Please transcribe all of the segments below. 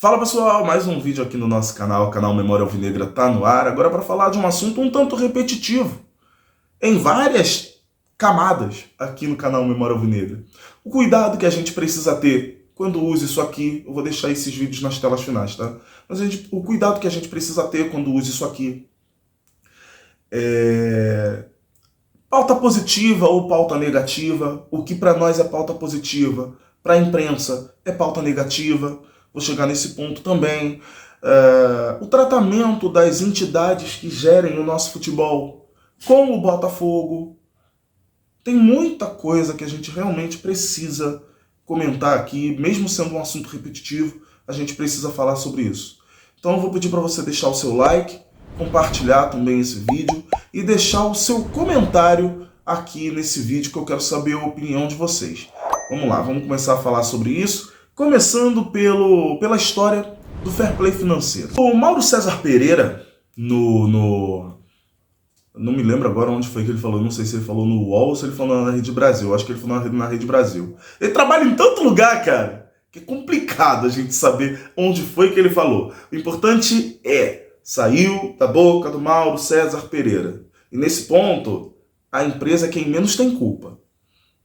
Fala pessoal, mais um vídeo aqui no nosso canal, o canal Memória Alvinegra tá no ar, agora para falar de um assunto um tanto repetitivo, em várias camadas aqui no canal Memória Alvinegra. O cuidado que a gente precisa ter quando usa isso aqui, eu vou deixar esses vídeos nas telas finais, tá? Mas o cuidado que a gente precisa ter quando usa isso aqui é pauta positiva ou pauta negativa, o que para nós é pauta positiva, para a imprensa é pauta negativa. Vou chegar nesse ponto também. O tratamento das entidades que gerem o nosso futebol, como o Botafogo. Tem muita coisa que a gente realmente precisa comentar aqui, mesmo sendo um assunto repetitivo, a gente precisa falar sobre isso. Então eu vou pedir para você deixar o seu like, compartilhar também esse vídeo e deixar o seu comentário aqui nesse vídeo, que eu quero saber a opinião de vocês. Vamos lá, vamos começar a falar sobre isso. Começando pela história do fair play financeiro. O Mauro César Pereira, não me lembro agora onde foi que ele falou, não sei se ele falou no UOL ou se ele falou na Rede Brasil, acho que ele falou na Rede Brasil. Ele trabalha em tanto lugar, cara, que é complicado a gente saber onde foi que ele falou. O importante saiu da boca do Mauro César Pereira. E nesse ponto, a empresa é quem menos tem culpa.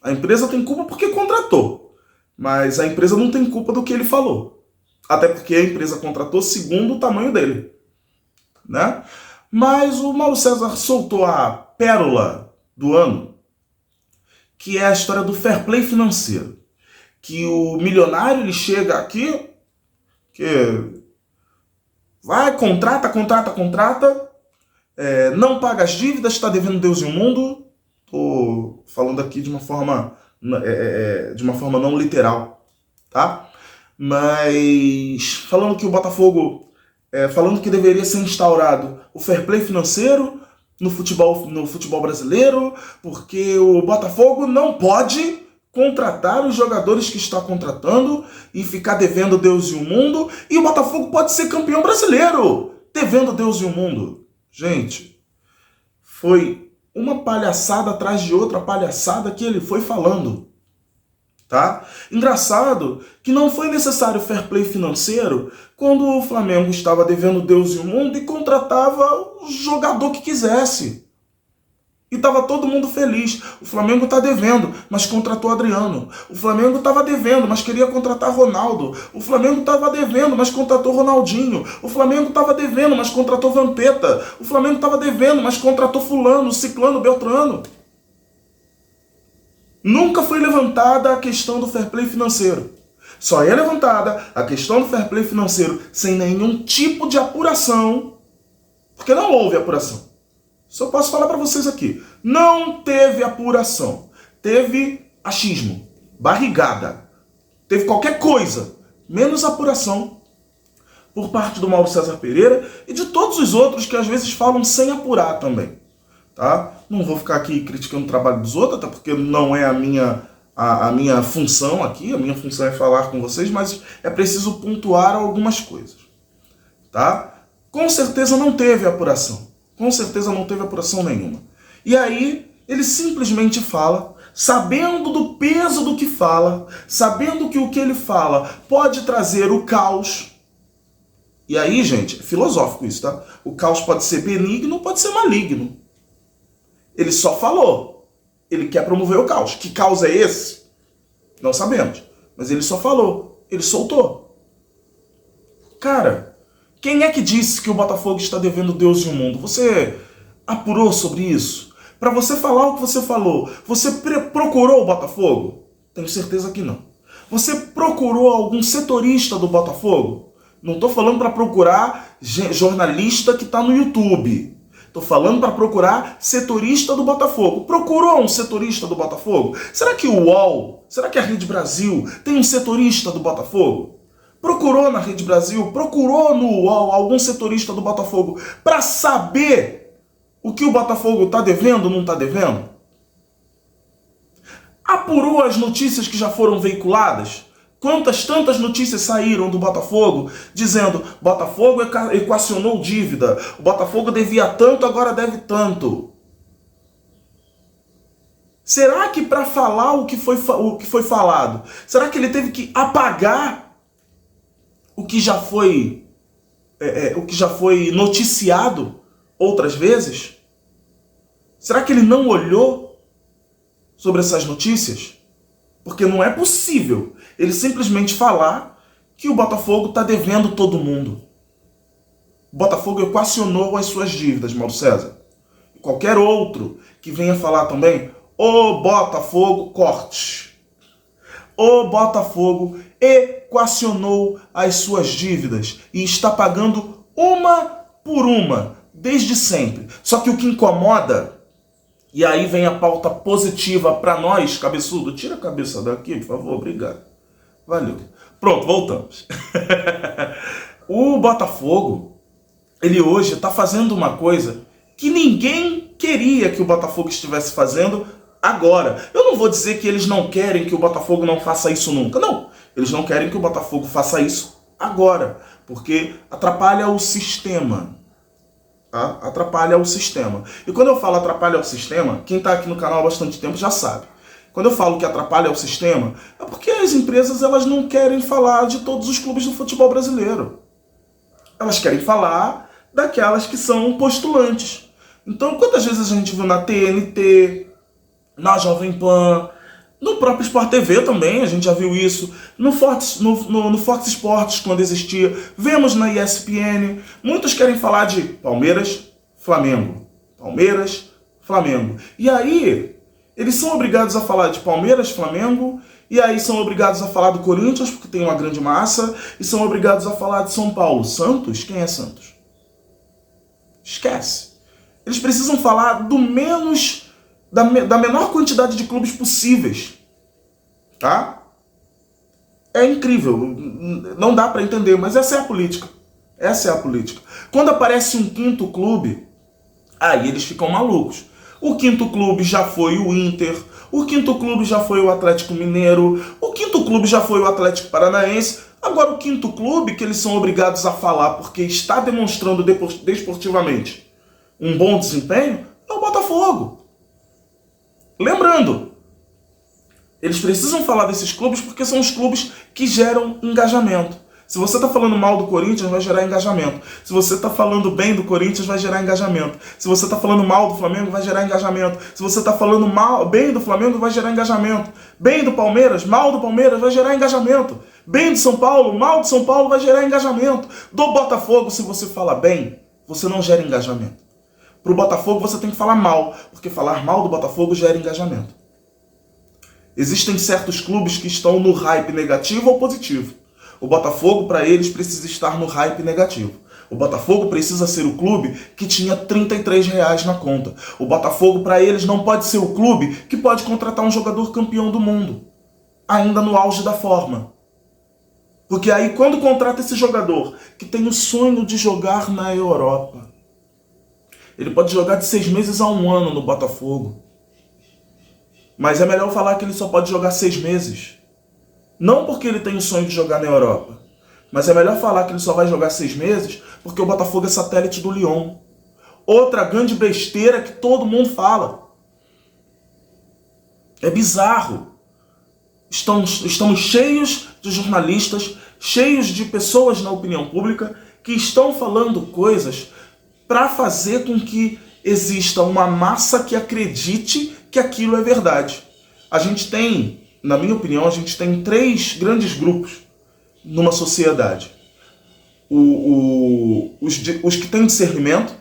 A empresa tem culpa porque contratou. Mas a empresa não tem culpa do que ele falou. Até porque a empresa contratou segundo o tamanho dele, né? Mas o Mauro César soltou a pérola do ano, que é a história do fair play financeiro. Que o milionário, ele chega aqui, que vai, contrata, não paga as dívidas, está devendo Deus e o mundo. Tô falando aqui de uma forma não literal, tá? Mas falando que o Botafogo, falando que deveria ser instaurado o fair play financeiro no futebol brasileiro, porque o Botafogo não pode contratar os jogadores que está contratando e ficar devendo Deus e o mundo, e o Botafogo pode ser campeão brasileiro devendo Deus e o mundo. Gente, foi uma palhaçada atrás de outra palhaçada que ele foi falando, tá? Engraçado que não foi necessário fair play financeiro quando o Flamengo estava devendo Deus e o mundo e contratava o jogador que quisesse. E estava todo mundo feliz. O Flamengo está devendo, mas contratou Adriano. O Flamengo estava devendo, mas queria contratar Ronaldo. O Flamengo estava devendo, mas contratou Ronaldinho. O Flamengo estava devendo, mas contratou Vampeta. O Flamengo estava devendo, mas contratou fulano, ciclano, beltrano. Nunca foi levantada a questão do fair play financeiro. Só é levantada a questão do fair play financeiro sem nenhum tipo de apuração, porque não houve apuração. Só posso falar para vocês aqui. Não teve apuração. Teve achismo, barrigada. Teve qualquer coisa, menos apuração por parte do Mauro César Pereira e de todos os outros que às vezes falam sem apurar também. Tá? Não vou ficar aqui criticando o trabalho dos outros, até porque não é a minha função aqui. A minha função é falar com vocês, mas é preciso pontuar algumas coisas. Tá? Com certeza não teve apuração. Com certeza não teve apuração nenhuma. E aí, ele simplesmente fala, sabendo do peso do que fala, sabendo que o que ele fala pode trazer o caos. E aí, gente, é filosófico isso, tá? O caos pode ser benigno, pode ser maligno. Ele só falou. Ele quer promover o caos. Que caos é esse? Não sabemos. Mas ele só falou. Ele soltou. Cara, quem é que disse que o Botafogo está devendo Deus e o mundo? Você apurou sobre isso? Para você falar o que você falou, você procurou o Botafogo? Tenho certeza que não. Você procurou algum setorista do Botafogo? Não estou falando para procurar jornalista que está no YouTube. Estou falando para procurar setorista do Botafogo. Procurou um setorista do Botafogo? Será que o UOL, será que a Rede Brasil tem um setorista do Botafogo? Procurou na Rede Brasil, procurou no UOL algum setorista do Botafogo para saber o que o Botafogo está devendo ou não está devendo? Apurou as notícias que já foram veiculadas? Tantas notícias saíram do Botafogo dizendo Botafogo equacionou dívida, o Botafogo devia tanto, agora deve tanto. Será que para falar o que foi falado, será que ele teve que apagar o que já foi noticiado outras vezes? Será que ele não olhou sobre essas notícias? Porque não é possível ele simplesmente falar que o Botafogo está devendo todo mundo. O Botafogo equacionou as suas dívidas, Mauro César. E qualquer outro que venha falar também, o Botafogo corte. O Botafogo equacionou as suas dívidas e está pagando uma por uma, desde sempre. Só que o que incomoda, e aí vem a pauta positiva para nós, cabeçudo, tira a cabeça daqui, por favor, obrigado. Valeu. Pronto, voltamos. O Botafogo, ele hoje está fazendo uma coisa que ninguém queria que o Botafogo estivesse fazendo agora. Eu não vou dizer que eles não querem que o Botafogo não faça isso nunca. Não, eles não querem que o Botafogo faça isso agora, porque atrapalha o sistema. Tá? Atrapalha o sistema. E quando eu falo atrapalha o sistema, quem está aqui no canal há bastante tempo já sabe. Quando eu falo que atrapalha o sistema, é porque as empresas elas não querem falar de todos os clubes do futebol brasileiro. Elas querem falar daquelas que são postulantes. Então, quantas vezes a gente viu na TNT, na Jovem Pan, no próprio Sport TV também, a gente já viu isso, no Fox Sports, quando existia, vemos na ESPN, muitos querem falar de Palmeiras, Flamengo. Palmeiras, Flamengo. E aí, eles são obrigados a falar de Palmeiras, Flamengo, e aí são obrigados a falar do Corinthians, porque tem uma grande massa, e são obrigados a falar de São Paulo. Santos? Quem é Santos? Esquece. Eles precisam falar do menos, da menor quantidade de clubes possíveis. Tá? É incrível. Não dá para entender, mas essa é a política. Essa é a política. Quando aparece um quinto clube, aí eles ficam malucos. O quinto clube já foi o Inter, o quinto clube já foi o Atlético Mineiro, o quinto clube já foi o Atlético Paranaense. Agora o quinto clube que eles são obrigados a falar porque está demonstrando desportivamente um bom desempenho é o Botafogo. Lembrando, eles precisam falar desses clubes porque são os clubes que geram engajamento. Se você está falando mal do Corinthians, vai gerar engajamento. Se você está falando bem do Corinthians, vai gerar engajamento. Se você está falando mal do Flamengo, vai gerar engajamento. Se você está falando bem do Flamengo, vai gerar engajamento. Bem do Palmeiras, mal do Palmeiras, vai gerar engajamento. Bem do São Paulo, mal do São Paulo, vai gerar engajamento. Do Botafogo, se você fala bem, você não gera engajamento. Para o Botafogo, você tem que falar mal, porque falar mal do Botafogo gera engajamento. Existem certos clubes que estão no hype negativo ou positivo. O Botafogo, para eles, precisa estar no hype negativo. O Botafogo precisa ser o clube que tinha R$ 33 na conta. O Botafogo, para eles, não pode ser o clube que pode contratar um jogador campeão do mundo, ainda no auge da forma. Porque aí, quando contrata esse jogador que tem o sonho de jogar na Europa, ele pode jogar de 6 meses a 1 ano no Botafogo. Mas é melhor falar que ele só pode jogar 6 meses. Não porque ele tem o sonho de jogar na Europa, mas é melhor falar que ele só vai jogar 6 meses porque o Botafogo é satélite do Lyon. Outra grande besteira que todo mundo fala. É bizarro. Estamos cheios de jornalistas, cheios de pessoas na opinião pública que estão falando coisas para fazer com que exista uma massa que acredite que aquilo é verdade. A gente tem, na minha opinião, a gente tem 3 grandes grupos numa sociedade. Os que têm discernimento,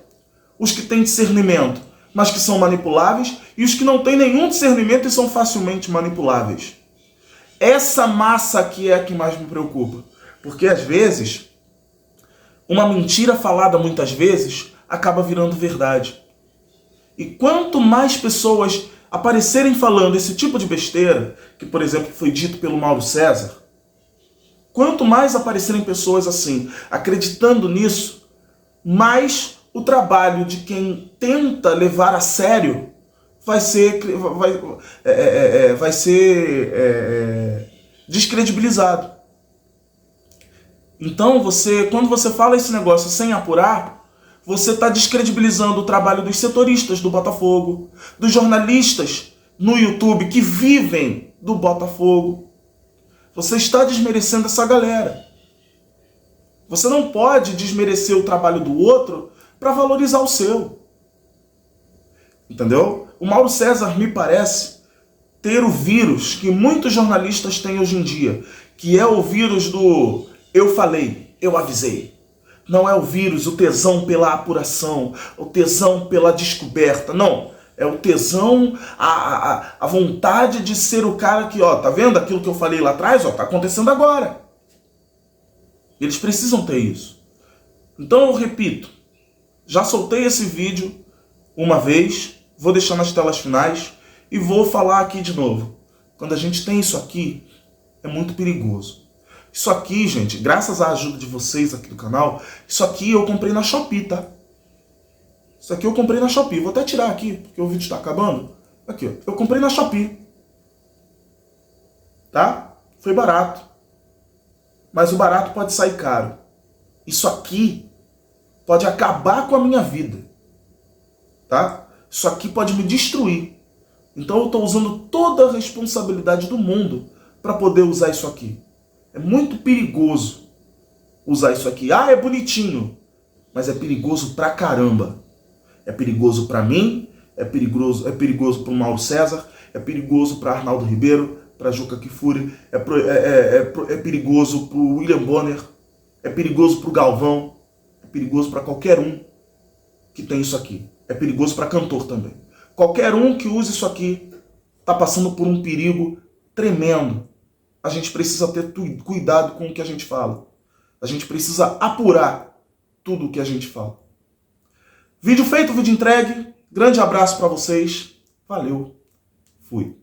os que têm discernimento, mas que são manipuláveis, e os que não têm nenhum discernimento e são facilmente manipuláveis. Essa massa aqui é a que mais me preocupa. Porque, às vezes, uma mentira falada muitas vezes acaba virando verdade. E quanto mais pessoas aparecerem falando esse tipo de besteira, que, por exemplo, foi dito pelo Mauro César, quanto mais aparecerem pessoas assim, acreditando nisso, mais o trabalho de quem tenta levar a sério vai ser descredibilizado. Então, quando você fala esse negócio sem apurar, você está descredibilizando o trabalho dos setoristas do Botafogo, dos jornalistas no YouTube que vivem do Botafogo. Você está desmerecendo essa galera. Você não pode desmerecer o trabalho do outro para valorizar o seu. Entendeu? O Mauro César me parece ter o vírus que muitos jornalistas têm hoje em dia, que é o vírus do eu falei, eu avisei. Não é o vírus, o tesão pela apuração, o tesão pela descoberta, não. É o tesão, a vontade de ser o cara que, ó, tá vendo aquilo que eu falei lá atrás? Ó, tá acontecendo agora. Eles precisam ter isso. Então eu repito, já soltei esse vídeo uma vez, vou deixar nas telas finais e vou falar aqui de novo. Quando a gente tem isso aqui, é muito perigoso. Isso aqui, gente, graças à ajuda de vocês aqui do canal, isso aqui eu comprei na Shopee, tá? Isso aqui eu comprei na Shopee. Vou até tirar aqui, porque o vídeo está acabando. Aqui, ó. Eu comprei na Shopee. Tá? Foi barato. Mas o barato pode sair caro. Isso aqui pode acabar com a minha vida. Tá? Isso aqui pode me destruir. Então eu estou usando toda a responsabilidade do mundo para poder usar isso aqui. É muito perigoso usar isso aqui. Ah, é bonitinho. Mas é perigoso pra caramba. É perigoso para mim, é perigoso para o Mauro César, é perigoso para Arnaldo Ribeiro, para Juca Kfouri, é perigoso para o William Bonner, é perigoso para o Galvão, é perigoso para qualquer um que tem isso aqui. É perigoso para cantor também. Qualquer um que use isso aqui está passando por um perigo tremendo. A gente precisa ter cuidado com o que a gente fala. A gente precisa apurar tudo o que a gente fala. Vídeo feito, vídeo entregue. Grande abraço para vocês. Valeu. Fui.